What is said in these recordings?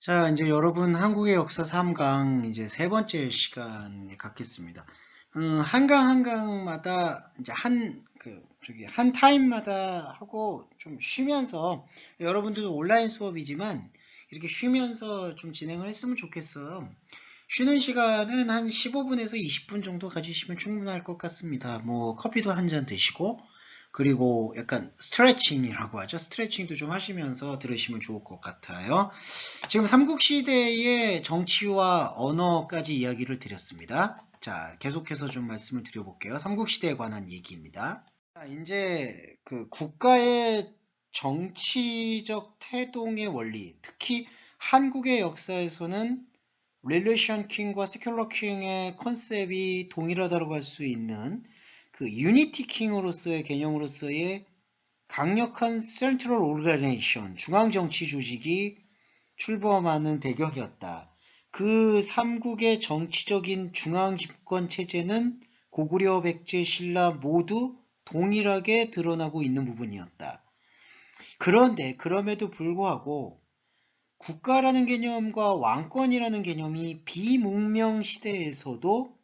자, 이제 여러분 한국의 역사 3강 이제 세 번째 시간에 갖겠습니다. 한 강마다 이제 한 타임마다 하고 좀 쉬면서 여러분들도 온라인 수업이지만 이렇게 쉬면서 좀 진행을 했으면 좋겠어요. 쉬는 시간은 한 15분에서 20분 정도 가지시면 충분할 것 같습니다. 뭐 커피도 한 잔 드시고 그리고 약간 스트레칭이라고 하죠. 스트레칭도 좀 하시면서 들으시면 좋을 것 같아요. 지금 삼국시대의 정치와 언어까지 이야기를 드렸습니다. 자, 계속해서 좀 말씀을 드려볼게요. 삼국시대에 관한 얘기입니다. 자, 이제 그 국가의 정치적 태동의 원리, 특히 한국의 역사에서는 릴레이션 킹과 세큘러 킹의 컨셉이 동일하다고 할 수 있는 그 유니티 킹으로서의 개념으로서의 강력한 센트럴 오르가네이션, 중앙 정치 조직이 출범하는 배경이었다. 그 삼국의 정치적인 중앙 집권 체제는 고구려, 백제, 신라 모두 동일하게 드러나고 있는 부분이었다. 그런데 그럼에도 불구하고 국가라는 개념과 왕권이라는 개념이 비문명 시대에서도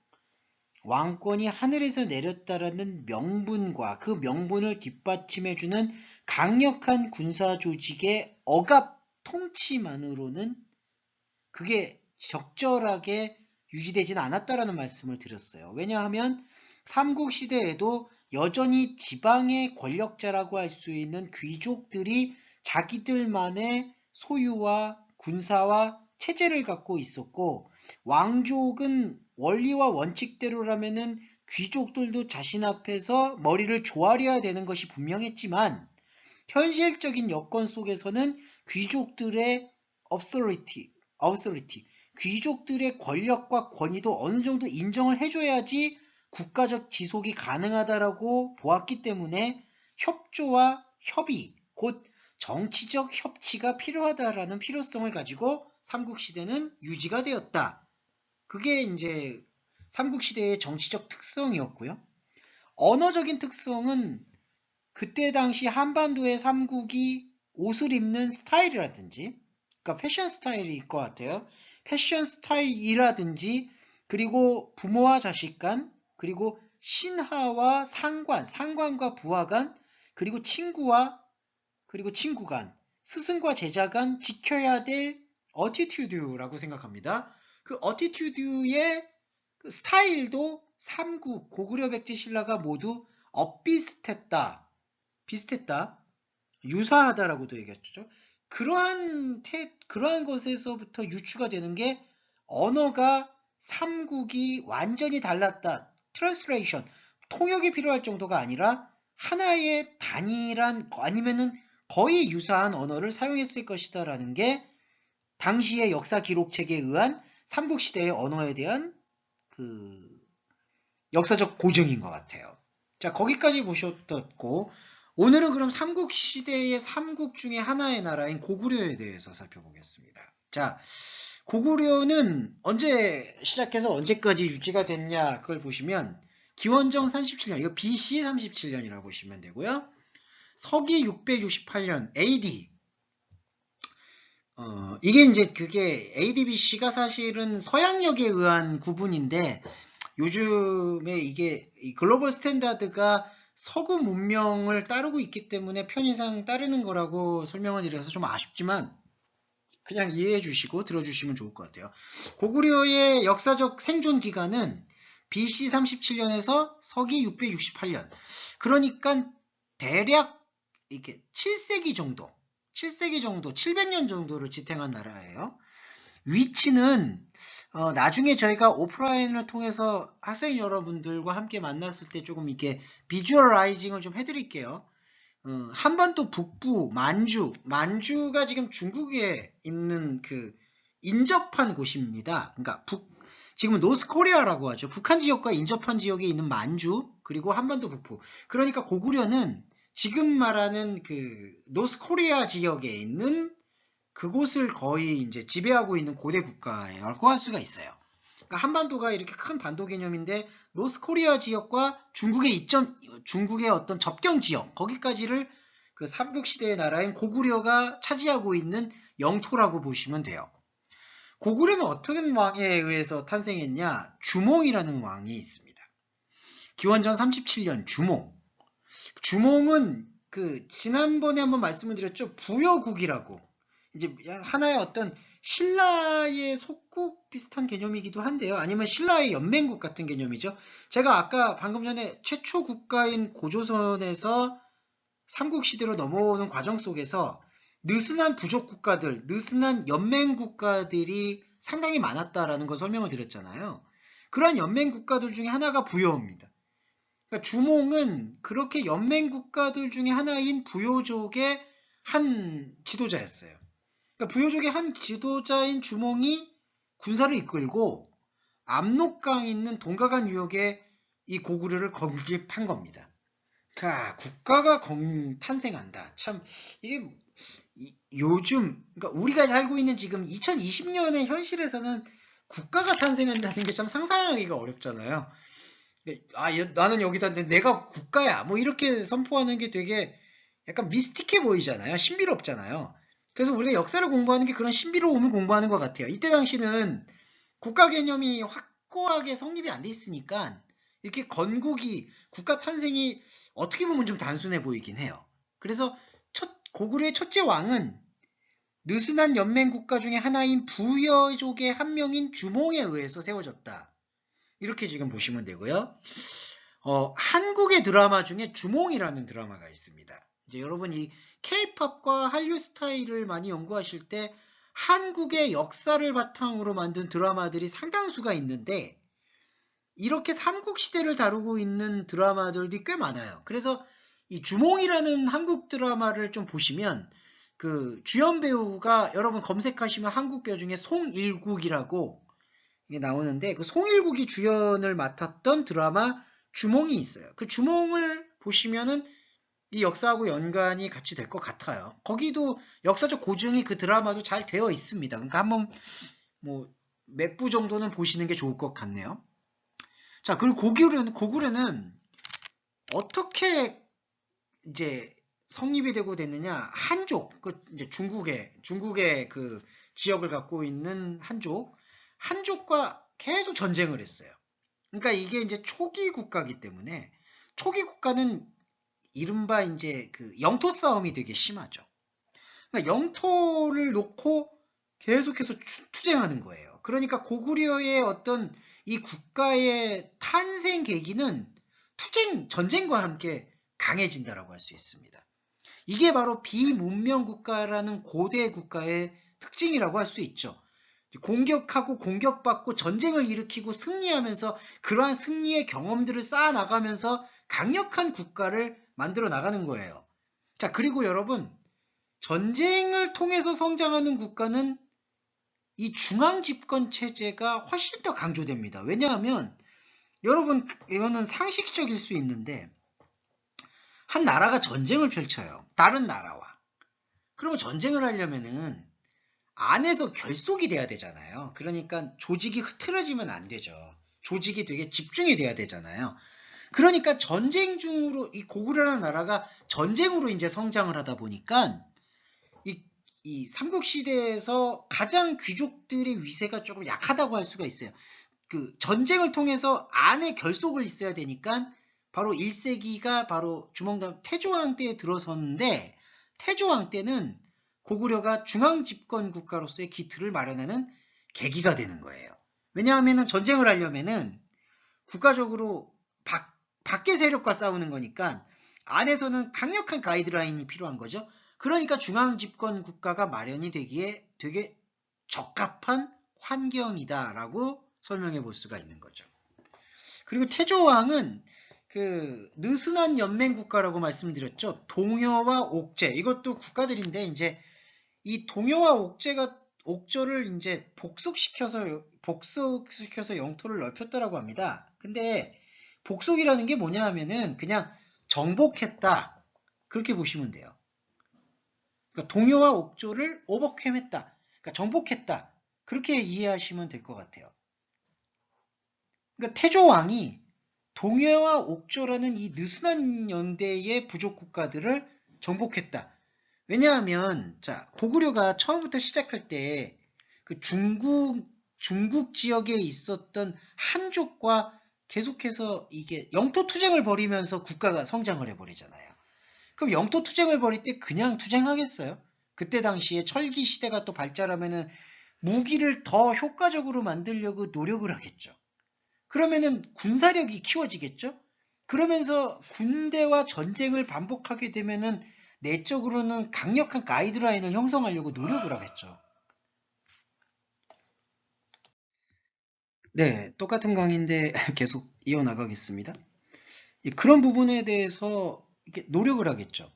왕권이 하늘에서 내렸다라는 명분과 그 명분을 뒷받침해주는 강력한 군사 조직의 억압 통치만으로는 그게 적절하게 유지되진 않았다라는 말씀을 드렸어요. 왜냐하면 삼국시대에도 여전히 지방의 권력자라고 할 수 있는 귀족들이 자기들만의 소유와 군사와 체제를 갖고 있었고, 왕족은 원리와 원칙대로라면은 귀족들도 자신 앞에서 머리를 조아려야 되는 것이 분명했지만, 현실적인 여건 속에서는 귀족들의 authority, 귀족들의 권력과 권위도 어느 정도 인정을 해줘야지 국가적 지속이 가능하다라고 보았기 때문에 협조와 협의, 곧 정치적 협치가 필요하다라는 필요성을 가지고 삼국시대는 유지가 되었다. 그게 이제 삼국시대의 정치적 특성이었고요. 언어적인 특성은 그때 당시 한반도의 삼국이 옷을 입는 스타일이라든지, 그러니까 패션 스타일일 것 같아요. 패션 스타일이라든지, 그리고 부모와 자식 간, 그리고 신하와 상관, 상관과 부하 간, 그리고 그리고 친구 간, 스승과 제자 간 지켜야 될 어티튜드라고 생각합니다. 그 어티튜드의 그 스타일도 삼국, 고구려, 백제, 신라가 모두 비슷했다, 유사하다라고도 얘기했죠. 그러한 것에서부터 유추가 되는 게 언어가 삼국이 완전히 달랐다. 트랜스레이션, 통역이 필요할 정도가 아니라 하나의 단일한 아니면은 거의 유사한 언어를 사용했을 것이다라는 게 당시의 역사 기록책에 의한 삼국시대의 언어에 대한 그 역사적 고증인 것 같아요. 자, 거기까지 보셨고, 오늘은 그럼 삼국시대의 삼국 중에 하나의 나라인 고구려에 대해서 살펴보겠습니다. 자, 고구려는 언제 시작해서 언제까지 유지가 됐냐, 그걸 보시면, 기원전 37년, 이거 BC 37년이라고 보시면 되고요. 서기 668년 AD, 이게 이제 그게 AD/BC가 사실은 서양력에 의한 구분인데, 요즘에 이게 글로벌 스탠다드가 서구 문명을 따르고 있기 때문에 편의상 따르는 거라고 설명을 드려서 좀 아쉽지만 그냥 이해해 주시고 들어주시면 좋을 것 같아요. 고구려의 역사적 생존 기간은 BC 37년에서 서기 668년. 그러니까 대략 이렇게 7세기 정도, 700년 정도를 지탱한 나라예요. 위치는 나중에 저희가 오프라인을 통해서 학생 여러분들과 함께 만났을 때 조금 이렇게 비주얼라이징을 좀 해드릴게요. 한반도 북부 만주가 지금 중국에 있는 그 인접한 곳입니다. 그러니까 지금은 노스코리아라고 하죠. 북한 지역과 인접한 지역에 있는 만주, 그리고 한반도 북부. 그러니까 고구려는 지금 말하는 그 노스코리아 지역에 있는 그곳을 거의 이제 지배하고 있는 고대 국가라고 할 수가 있어요. 그러니까 한반도가 이렇게 큰 반도 개념인데 노스코리아 지역과 중국의 어떤 접경 지역 거기까지를 그 삼국시대의 나라인 고구려가 차지하고 있는 영토라고 보시면 돼요. 고구려는 어떤 왕에 의해서 탄생했냐? 주몽이라는 왕이 있습니다. 기원전 37년 주몽. 주몽은 지난번에 한번 말씀을 드렸죠. 부여국이라고. 이제 하나의 어떤 신라의 속국 비슷한 개념이기도 한데요. 아니면 신라의 연맹국 같은 개념이죠. 제가 아까 방금 전에 최초 국가인 고조선에서 삼국시대로 넘어오는 과정 속에서 느슨한 부족 국가들, 느슨한 연맹 국가들이 상당히 많았다라는 걸 설명을 드렸잖아요. 그러한 연맹 국가들 중에 하나가 부여입니다. 그러니까 주몽은 그렇게 연맹 국가들 중에 하나인 부여족의 한 지도자였어요. 그러니까 부여족의 한 지도자인 주몽이 군사를 이끌고 압록강 있는 동가간 유역에 이 고구려를 건립한 겁니다. 그러니까 국가가 탄생한다. 참 이게 요즘 그러니까 우리가 살고 있는 지금 2020년의 현실에서는 국가가 탄생한다는 게 참 상상하기가 어렵잖아요. 나는 여기다 있는데 내가 국가야 뭐 이렇게 선포하는 게 되게 약간 미스틱해 보이잖아요. 신비롭잖아요. 그래서 우리가 역사를 공부하는 게 그런 신비로움을 공부하는 것 같아요. 이때 당시는 국가 개념이 확고하게 성립이 안 돼 있으니까 이렇게 건국이 국가 탄생이 어떻게 보면 좀 단순해 보이긴 해요. 그래서 고구려의 첫째 왕은 느슨한 연맹 국가 중에 하나인 부여족의 한 명인 주몽에 의해서 세워졌다. 이렇게 지금 보시면 되고요. 한국의 드라마 중에 주몽이라는 드라마가 있습니다. 이제 여러분 이 K-팝과 한류 스타일을 많이 연구하실 때 한국의 역사를 바탕으로 만든 드라마들이 상당수가 있는데 이렇게 삼국시대를 다루고 있는 드라마들이 꽤 많아요. 그래서 이 주몽이라는 한국 드라마를 좀 보시면 주연 배우가 여러분 검색하시면 한국 배우 중에 송일국이라고 이게 나오는데 그 송일국이 주연을 맡았던 드라마 주몽이 있어요. 그 주몽을 보시면은 이 역사하고 연관이 같이 될 것 같아요. 거기도 역사적 고증이 그 드라마도 잘 되어 있습니다. 그러니까 한번 뭐 몇 부 정도는 보시는 게 좋을 것 같네요. 자, 그리고 고구려는 어떻게 이제 성립이 되고 됐느냐? 한족, 이제 중국의 그 지역을 갖고 있는 한족과 계속 전쟁을 했어요. 그러니까 이게 이제 초기 국가이기 때문에 초기 국가는 이른바 이제 영토 싸움이 되게 심하죠. 그러니까 영토를 놓고 계속해서 투쟁하는 거예요. 그러니까 고구려의 어떤 이 국가의 탄생 계기는 전쟁과 함께 강해진다라고 할 수 있습니다. 이게 바로 비문명 국가라는 고대 국가의 특징이라고 할 수 있죠. 공격하고 공격받고 전쟁을 일으키고 승리하면서 그러한 승리의 경험들을 쌓아나가면서 강력한 국가를 만들어 나가는 거예요. 자, 그리고 여러분, 전쟁을 통해서 성장하는 국가는 이 중앙집권 체제가 훨씬 더 강조됩니다. 왜냐하면 여러분, 이거는 상식적일 수 있는데 한 나라가 전쟁을 펼쳐요. 다른 나라와. 그러면 전쟁을 하려면은 안에서 결속이 돼야 되잖아요. 그러니까 조직이 흐트러지면 안 되죠. 조직이 되게 집중이 돼야 되잖아요. 그러니까 전쟁 중으로 이 고구려라는 나라가 전쟁으로 이제 성장을 하다 보니까 이 삼국시대에서 가장 귀족들의 위세가 조금 약하다고 할 수가 있어요. 전쟁을 통해서 안에 결속을 있어야 되니까 바로 1세기가 바로 주몽다음 태조왕 때에 들어섰는데 태조왕 때는 고구려가 중앙집권 국가로서의 기틀을 마련하는 계기가 되는 거예요. 왜냐하면 전쟁을 하려면은 국가적으로 밖의 세력과 싸우는 거니까 안에서는 강력한 가이드라인이 필요한 거죠. 그러니까 중앙집권 국가가 마련이 되기에 되게 적합한 환경이다라고 설명해 볼 수가 있는 거죠. 그리고 태조왕은 느슨한 연맹 국가라고 말씀드렸죠. 동여와 옥제 이것도 국가들인데 이제 이 동여와 옥저를 이제 복속시켜서 영토를 넓혔다라고 합니다. 근데 복속이라는 게 뭐냐 하면은 그냥 정복했다 그렇게 보시면 돼요. 그러니까 동여와 옥조를 오버캠했다. 그러니까 정복했다. 그렇게 이해하시면 될 것 같아요. 그러니까 태조왕이 동여와 옥조라는 이 느슨한 연대의 부족 국가들을 정복했다. 왜냐하면 자 고구려가 처음부터 시작할 때 그 중국 지역에 있었던 한족과 계속해서 이게 영토 투쟁을 벌이면서 국가가 성장을 해버리잖아요. 그럼 영토 투쟁을 벌일 때 그냥 투쟁하겠어요? 그때 당시에 철기 시대가 또 발달하면은 무기를 더 효과적으로 만들려고 노력을 하겠죠. 그러면은 군사력이 키워지겠죠? 그러면서 군대와 전쟁을 반복하게 되면은 내적으로는 강력한 가이드라인을 형성하려고 노력을 하겠죠. 네, 똑같은 강의인데 계속 이어나가겠습니다. 그런 부분에 대해서 이렇게 노력을 하겠죠.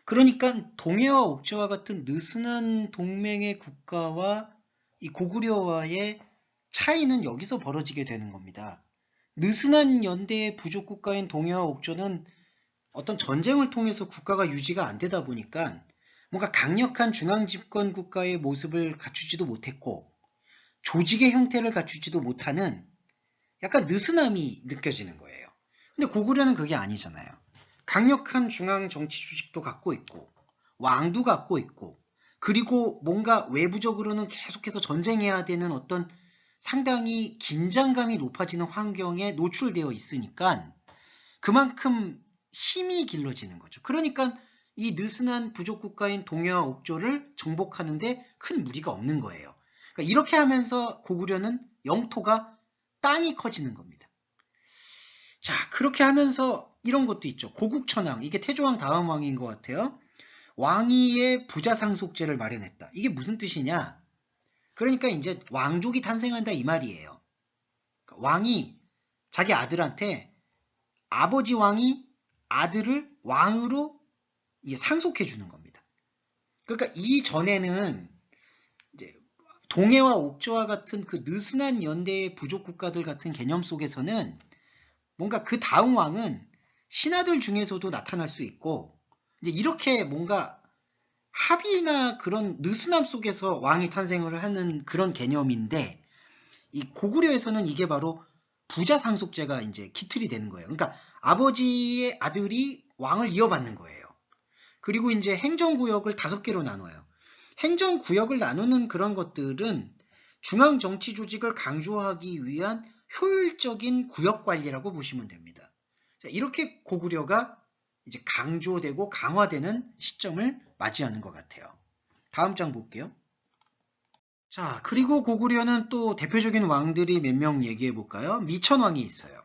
그러니까 동해와 옥저와 같은 느슨한 동맹의 국가와 이 고구려와의 차이는 여기서 벌어지게 되는 겁니다. 느슨한 연대의 부족 국가인 동해와 옥저는 어떤 전쟁을 통해서 국가가 유지가 안 되다 보니까 뭔가 강력한 중앙집권 국가의 모습을 갖추지도 못했고 조직의 형태를 갖추지도 못하는 약간 느슨함이 느껴지는 거예요. 근데 고구려는 그게 아니잖아요. 강력한 중앙 정치 조직도 갖고 있고 왕도 갖고 있고 그리고 뭔가 외부적으로는 계속해서 전쟁해야 되는 어떤 상당히 긴장감이 높아지는 환경에 노출되어 있으니까 그만큼 힘이 길러지는 거죠. 그러니까 이 느슨한 부족 국가인 동해와 옥조를 정복하는데 큰 무리가 없는 거예요. 그러니까 이렇게 하면서 고구려는 영토가 땅이 커지는 겁니다. 자, 그렇게 하면서 이런 것도 있죠. 고국천왕, 이게 태조왕 다음 왕인 것 같아요. 왕위의 부자상속제를 마련했다. 이게 무슨 뜻이냐? 그러니까 이제 왕족이 탄생한다 이 말이에요. 그러니까 왕이 자기 아들한테 아버지 왕이 아들을 왕으로 상속해 주는 겁니다. 그러니까 이전에는 이제 동해와 옥저와 같은 그 느슨한 연대의 부족 국가들 같은 개념 속에서는 뭔가 그 다음 왕은 신하들 중에서도 나타날 수 있고 이제 이렇게 뭔가 합의나 그런 느슨함 속에서 왕이 탄생을 하는 그런 개념인데 이 고구려에서는 이게 바로 부자 상속제가 이제 기틀이 되는 거예요. 그러니까 아버지의 아들이 왕을 이어받는 거예요. 그리고 이제 행정구역을 5개로 나눠요. 행정구역을 나누는 그런 것들은 중앙 정치 조직을 강조하기 위한 효율적인 구역 관리라고 보시면 됩니다. 자, 이렇게 고구려가 이제 강조되고 강화되는 시점을 맞이하는 것 같아요. 다음 장 볼게요. 자, 그리고 고구려는 또 대표적인 왕들이 몇 명 얘기해 볼까요? 미천왕이 있어요.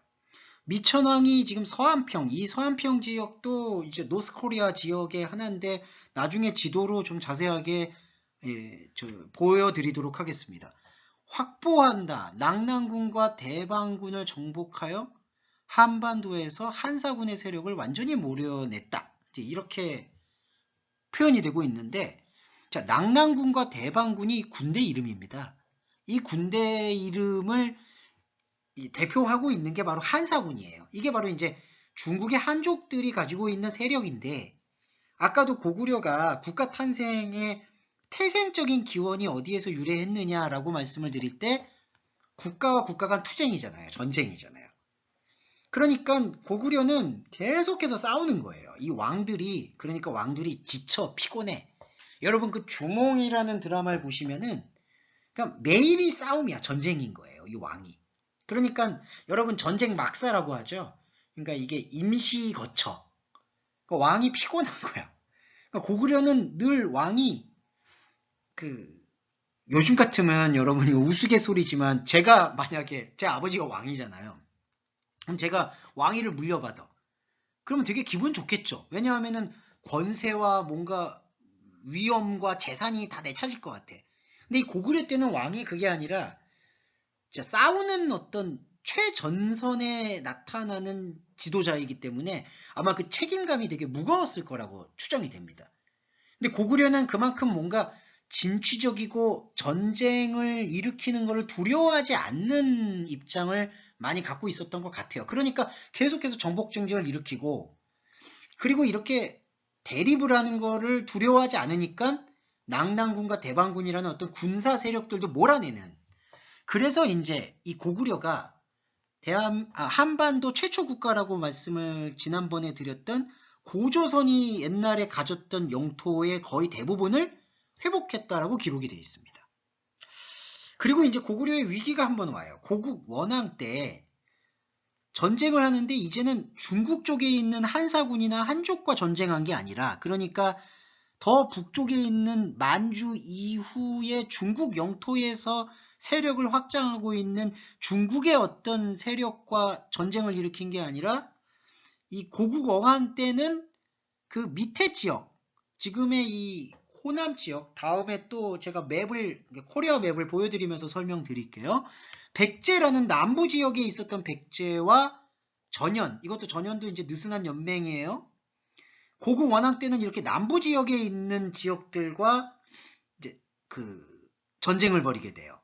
미천왕이 지금 서안평, 이 서안평 지역도 이제 노스코리아 지역의 하나인데 나중에 지도로 좀 자세하게 보여드리도록 하겠습니다. 확보한다. 낙랑군과 대방군을 정복하여 한반도에서 한사군의 세력을 완전히 몰려냈다. 이렇게 표현이 되고 있는데 자, 낙랑군과 대방군이 군대 이름입니다. 이 군대 이름을 대표하고 있는 게 바로 한사군이에요. 이게 바로 이제 중국의 한족들이 가지고 있는 세력인데 아까도 고구려가 국가 탄생의 태생적인 기원이 어디에서 유래했느냐라고 말씀을 드릴 때 국가와 국가 간 투쟁이잖아요. 전쟁이잖아요. 그러니까 고구려는 계속해서 싸우는 거예요. 이 왕들이 그러니까 왕들이 지쳐 피곤해. 여러분 그 주몽이라는 드라마를 보시면은 그러니까 매일이 싸움이야. 전쟁인 거예요. 이 왕이. 그러니까 여러분 전쟁 막사라고 하죠. 그러니까 이게 임시 거처. 그러니까 왕이 피곤한 거야. 그러니까 고구려는 늘 왕이 요즘 같으면 여러분이 우스갯소리지만 제가 만약에 제 아버지가 왕이잖아요. 그럼 제가 왕위를 물려받아. 그러면 되게 기분 좋겠죠. 왜냐하면은 권세와 뭔가 위엄과 재산이 다 내 차질 것 같아. 근데 이 고구려 때는 왕이 그게 아니라 진짜 싸우는 어떤 최전선에 나타나는 지도자이기 때문에 아마 그 책임감이 되게 무거웠을 거라고 추정이 됩니다. 근데 고구려는 그만큼 뭔가 진취적이고 전쟁을 일으키는 것을 두려워하지 않는 입장을 많이 갖고 있었던 것 같아요. 그러니까 계속해서 정복전쟁을 일으키고 그리고 이렇게 대립을 하는 거를 두려워하지 않으니까 낙랑군과 대방군이라는 어떤 군사 세력들도 몰아내는 그래서 이제 이 고구려가 한반도 최초 국가라고 말씀을 지난번에 드렸던 고조선이 옛날에 가졌던 영토의 거의 대부분을 회복했다라고 기록이 되어 있습니다. 그리고 이제 고구려의 위기가 한번 와요. 고국 원왕 때 전쟁을 하는데 이제는 중국 쪽에 있는 한사군이나 한족과 전쟁한 게 아니라, 그러니까 더 북쪽에 있는 만주 이후에 중국 영토에서 세력을 확장하고 있는 중국의 어떤 세력과 전쟁을 일으킨 게 아니라, 이 고국 어한 때는 그 밑에 지역, 지금의 이 호남 지역, 다음에 또 제가 코리아 맵을 보여드리면서 설명드릴게요. 백제라는 남부 지역에 있었던 백제와 전현, 이것도 전현도 이제 느슨한 연맹이에요. 고국 원왕 때는 이렇게 남부 지역에 있는 지역들과 이제 그 전쟁을 벌이게 돼요.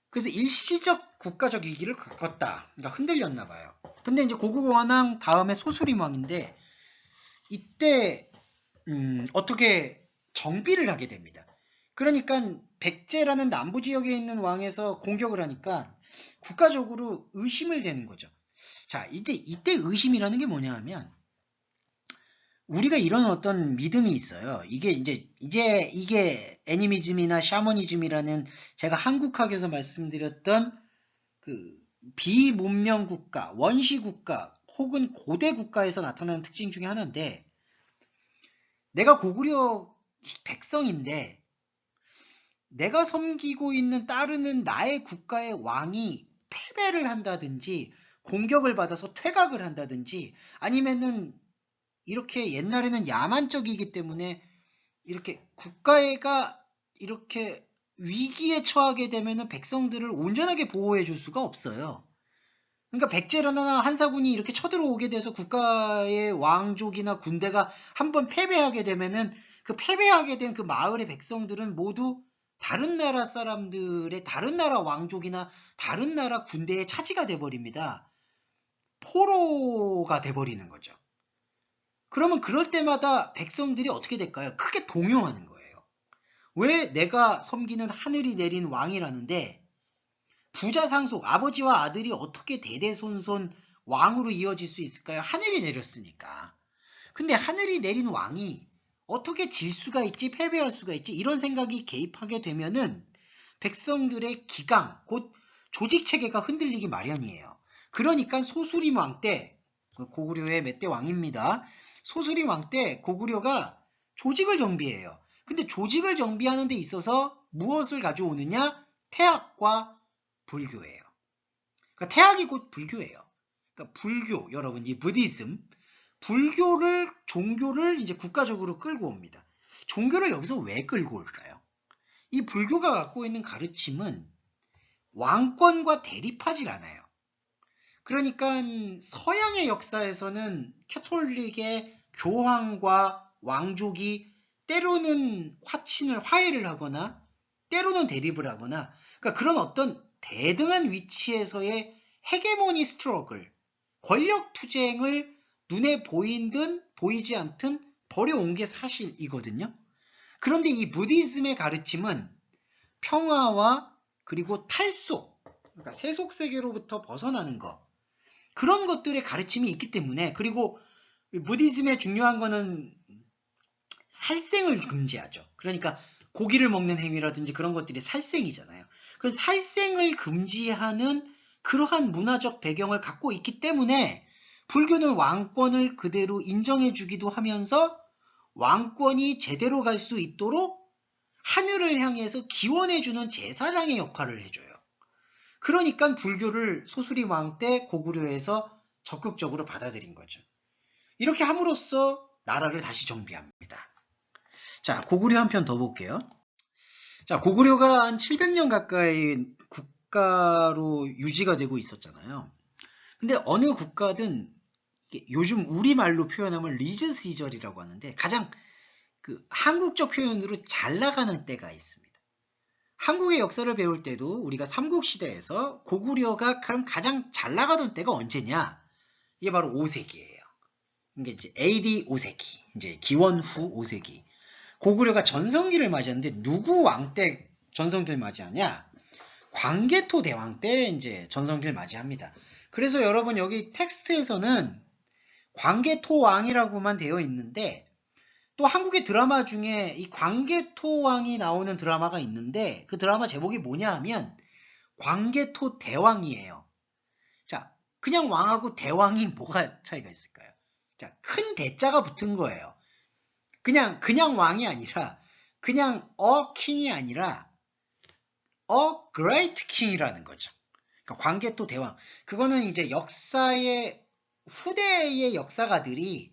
그래서 일시적 국가적 위기를 겪었다. 그러니까 흔들렸나 봐요. 근데 이제 고국 원왕 다음에 소수림왕인데, 이때 어떻게 정비를 하게 됩니다. 그러니까 백제라는 남부 지역에 있는 왕에서 공격을 하니까 국가적으로 의심을 되는 거죠. 자, 이때 의심이라는 게 뭐냐 하면, 우리가 이런 어떤 믿음이 있어요. 이게 애니미즘이나 샤머니즘이라는, 제가 한국학에서 말씀드렸던 그 비문명 국가, 원시 국가 혹은 고대 국가에서 나타나는 특징 중에 하나인데, 내가 고구려 백성인데 내가 섬기고 있는 따르는 나의 국가의 왕이 패배를 한다든지 공격을 받아서 퇴각을 한다든지, 아니면은 이렇게 옛날에는 야만적이기 때문에 이렇게 국가가 이렇게 위기에 처하게 되면은 백성들을 온전하게 보호해 줄 수가 없어요. 그러니까 백제라나 한사군이 이렇게 쳐들어오게 돼서 국가의 왕족이나 군대가 한번 패배하게 되면은, 그 패배하게 된 그 마을의 백성들은 모두 다른 나라 사람들의, 다른 나라 왕족이나 다른 나라 군대의 차지가 돼버립니다. 포로가 돼버리는 거죠. 그러면 그럴 때마다 백성들이 어떻게 될까요? 크게 동요하는 거예요. 왜 내가 섬기는 하늘이 내린 왕이라는데 부자 상속, 아버지와 아들이 어떻게 대대손손 왕으로 이어질 수 있을까요? 하늘이 내렸으니까. 근데 하늘이 내린 왕이 어떻게 질 수가 있지, 패배할 수가 있지, 이런 생각이 개입하게 되면은 백성들의 기강, 곧 조직체계가 흔들리기 마련이에요. 그러니까 소수림 왕 때, 고구려의 몇 대 왕입니다. 소수림 왕 때 고구려가 조직을 정비해요. 근데 조직을 정비하는 데 있어서 무엇을 가져오느냐? 태학과 불교예요. 그러니까 태학이 곧 불교예요. 그러니까 불교, 여러분, 이 부디즘, 종교를 이제 국가적으로 끌고 옵니다. 종교를 여기서 왜 끌고 올까요? 이 불교가 갖고 있는 가르침은 왕권과 대립하질 않아요. 그러니까 서양의 역사에서는 캐톨릭의 교황과 왕족이 때로는 화해를 하거나 때로는 대립을 하거나, 그러니까 그런 어떤 대등한 위치에서의 헤게모니 스트러글, 권력 투쟁을 눈에 보이든 보이지 않든 벌여온 게 사실이거든요. 그런데 이 부디즘의 가르침은 평화와 그리고 탈속, 그러니까 세속세계로부터 벗어나는 것, 그런 것들의 가르침이 있기 때문에, 그리고 부디즘의 중요한 거는 살생을 금지하죠. 그러니까 고기를 먹는 행위라든지 그런 것들이 살생이잖아요. 그래서 살생을 금지하는 그러한 문화적 배경을 갖고 있기 때문에 불교는 왕권을 그대로 인정해주기도 하면서 왕권이 제대로 갈 수 있도록 하늘을 향해서 기원해주는 제사장의 역할을 해줘요. 그러니까 불교를 소수림 왕 때 고구려에서 적극적으로 받아들인 거죠. 이렇게 함으로써 나라를 다시 정비합니다. 자, 고구려 한 편 더 볼게요. 자, 고구려가 한 700년 가까이 국가로 유지가 되고 있었잖아요. 근데 어느 국가든 요즘 우리말로 표현하면 리즈 시절이라고 하는데, 가장 그 한국적 표현으로 잘 나가는 때가 있습니다. 한국의 역사를 배울 때도 우리가 삼국시대에서 고구려가 가장 잘 나가던 때가 언제냐? 이게 바로 5세기예요. 이게 이제 AD 5세기, 이제 기원 후 5세기. 고구려가 전성기를 맞이하는데 누구 왕 때 전성기를 맞이하냐? 광개토 대왕 때 이제 전성기를 맞이합니다. 그래서 여러분 여기 텍스트에서는 광개토 왕이라고만 되어 있는데, 또 한국의 드라마 중에 이 광개토 왕이 나오는 드라마가 있는데, 그 드라마 제목이 뭐냐 하면 광개토 대왕이에요. 자, 그냥 왕하고 대왕이 뭐가 차이가 있을까요? 자, 큰 대자가 붙은 거예요. 그냥 왕이 아니라, 그냥 킹이 아니라 great king이라는 거죠. 그러니까 광개토 대왕. 그거는 이제 역사의, 후대의 역사가들이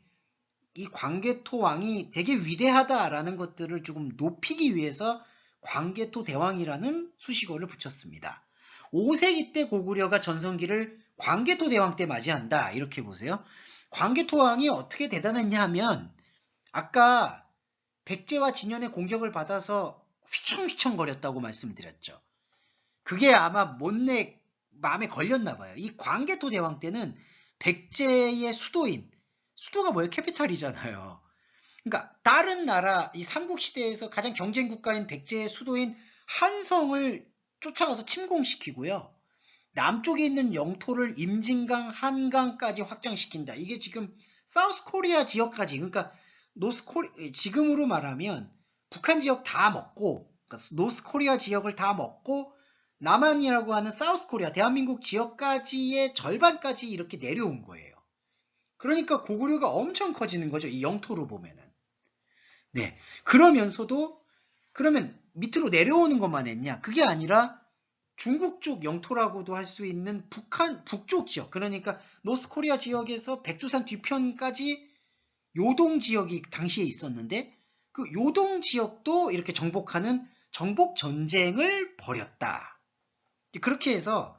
이 광개토 왕이 되게 위대하다라는 것들을 조금 높이기 위해서 광개토 대왕이라는 수식어를 붙였습니다. 5세기 때 고구려가 전성기를 광개토 대왕 때 맞이한다. 이렇게 보세요. 광개토 왕이 어떻게 대단했냐 하면 아까 백제와 진현의 공격을 받아서 휘청휘청 거렸다고 말씀드렸죠. 그게 아마 못내 마음에 걸렸나 봐요. 이 광개토 대왕 때는 백제의 수도가 뭐예요? 캐피탈이잖아요. 그러니까 다른 나라, 이 삼국시대에서 가장 경쟁국가인 백제의 수도인 한성을 쫓아가서 침공시키고요. 남쪽에 있는 영토를 임진강, 한강까지 확장시킨다. 이게 지금 사우스 코리아 지역까지, 그러니까 지금으로 말하면 북한 지역 다 먹고, 그러니까 노스 코리아 지역을 다 먹고 남한이라고 하는 사우스 코리아, 대한민국 지역까지의 절반까지 이렇게 내려온 거예요. 그러니까 고구려가 엄청 커지는 거죠. 이 영토로 보면은. 네. 그러면서도, 그러면 밑으로 내려오는 것만 했냐? 그게 아니라 중국 쪽 영토라고도 할 수 있는 북쪽 지역, 그러니까 노스코리아 지역에서 백두산 뒤편까지 요동 지역이 당시에 있었는데, 그 요동 지역도 이렇게 정복하는 정복 전쟁을 벌였다. 그렇게 해서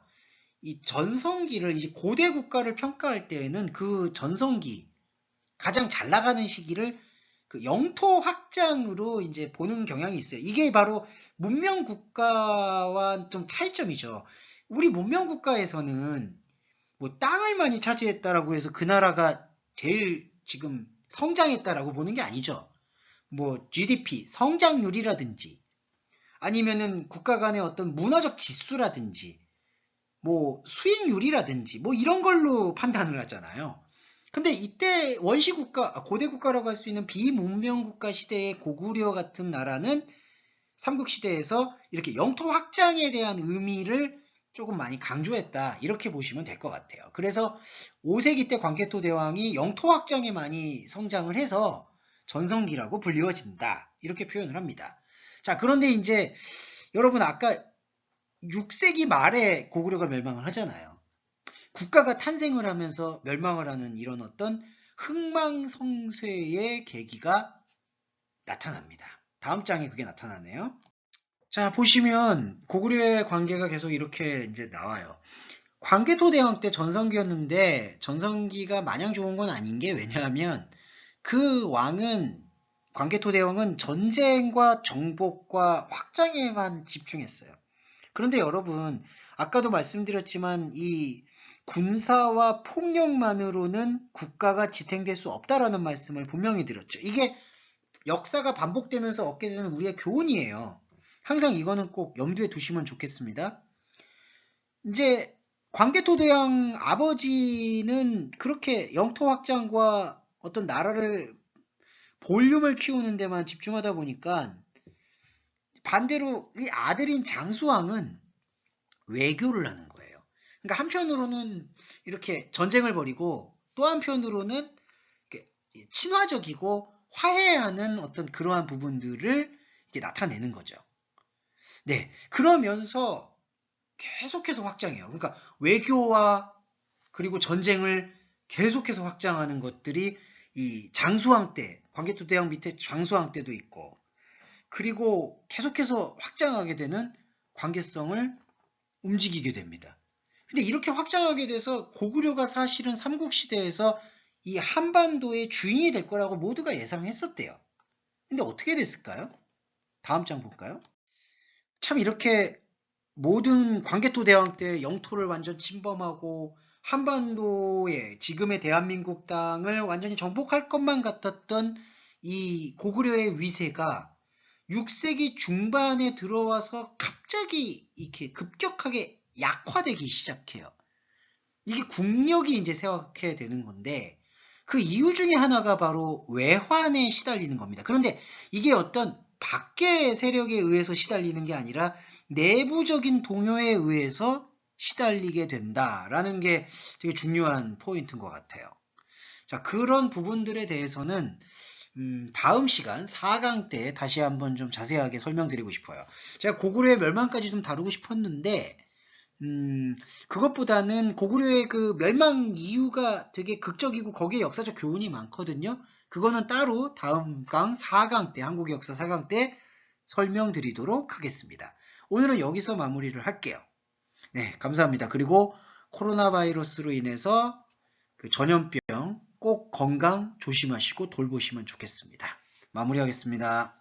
이 전성기를, 이제 고대 국가를 평가할 때에는 그 전성기, 가장 잘 나가는 시기를 그 영토 확장으로 이제 보는 경향이 있어요. 이게 바로 문명 국가와 좀 차이점이죠. 우리 문명 국가에서는 뭐 땅을 많이 차지했다라고 해서 그 나라가 제일 지금 성장했다라고 보는 게 아니죠. 뭐 GDP, 성장률이라든지 아니면은 국가 간의 어떤 문화적 지수라든지 뭐 수익률이라든지 뭐 이런 걸로 판단을 하잖아요. 근데 이때 원시국가, 고대 국가라고 할 수 있는 비문명국가 시대의 고구려 같은 나라는 삼국시대에서 이렇게 영토 확장에 대한 의미를 조금 많이 강조했다. 이렇게 보시면 될 것 같아요. 그래서 5세기 때 광개토 대왕이 영토 확장에 많이 성장을 해서 전성기라고 불리워진다. 이렇게 표현을 합니다. 자, 그런데 이제 여러분 아까 6세기 말에 고구려가 멸망을 하잖아요. 국가가 탄생을 하면서 멸망을 하는 이런 어떤 흥망성쇠의 계기가 나타납니다. 다음 장에 그게 나타나네요. 자, 보시면 고구려의 관계가 계속 이렇게 이제 나와요. 광개토 대왕 때 전성기였는데 전성기가 마냥 좋은 건 아닌 게, 왜냐하면 그 광개토 대왕은 전쟁과 정복과 확장에만 집중했어요. 그런데 여러분, 아까도 말씀드렸지만 이 군사와 폭력만으로는 국가가 지탱될 수 없다라는 말씀을 분명히 드렸죠. 이게 역사가 반복되면서 얻게 되는 우리의 교훈이에요. 항상 이거는 꼭 염두에 두시면 좋겠습니다. 이제 광개토 대왕 아버지는 그렇게 영토 확장과 어떤 나라를 볼륨을 키우는 데만 집중하다 보니까 반대로 이 아들인 장수왕은 외교를 하는 거예요. 그러니까 한편으로는 이렇게 전쟁을 벌이고 또 한편으로는 친화적이고 화해하는 어떤 그러한 부분들을 이렇게 나타내는 거죠. 네, 그러면서 계속해서 확장해요. 그러니까 외교와 그리고 전쟁을 계속해서 확장하는 것들이 이 장수왕 때, 광개토 대왕 밑에 장수왕 때도 있고, 그리고 계속해서 확장하게 되는 관계성을 움직이게 됩니다. 근데 이렇게 확장하게 돼서 고구려가 사실은 삼국시대에서 이 한반도의 주인이 될 거라고 모두가 예상했었대요. 근데 어떻게 됐을까요? 다음 장 볼까요? 참 이렇게 모든 광개토 대왕 때 영토를 완전 침범하고 한반도의 지금의 대한민국 땅을 완전히 정복할 것만 같았던 이 고구려의 위세가 6세기 중반에 들어와서 갑자기 이렇게 급격하게 약화되기 시작해요. 이게 국력이 이제 세워게 되는 건데, 그 이유 중에 하나가 바로 외환에 시달리는 겁니다. 그런데 이게 어떤 밖의 세력에 의해서 시달리는 게 아니라 내부적인 동요에 의해서 시달리게 된다라는 게 되게 중요한 포인트인 것 같아요. 자, 그런 부분들에 대해서는 다음 시간 4강 때 다시 한번 좀 자세하게 설명드리고 싶어요. 제가 고구려의 멸망까지 좀 다루고 싶었는데 그것보다는 고구려의 그 멸망 이유가 되게 극적이고 거기에 역사적 교훈이 많거든요. 그거는 따로 다음 강 4강 때, 한국의 역사 4강 때 설명드리도록 하겠습니다. 오늘은 여기서 마무리를 할게요. 네, 감사합니다. 그리고 코로나 바이러스로 인해서 그 전염병 꼭 건강 조심하시고 돌보시면 좋겠습니다. 마무리하겠습니다.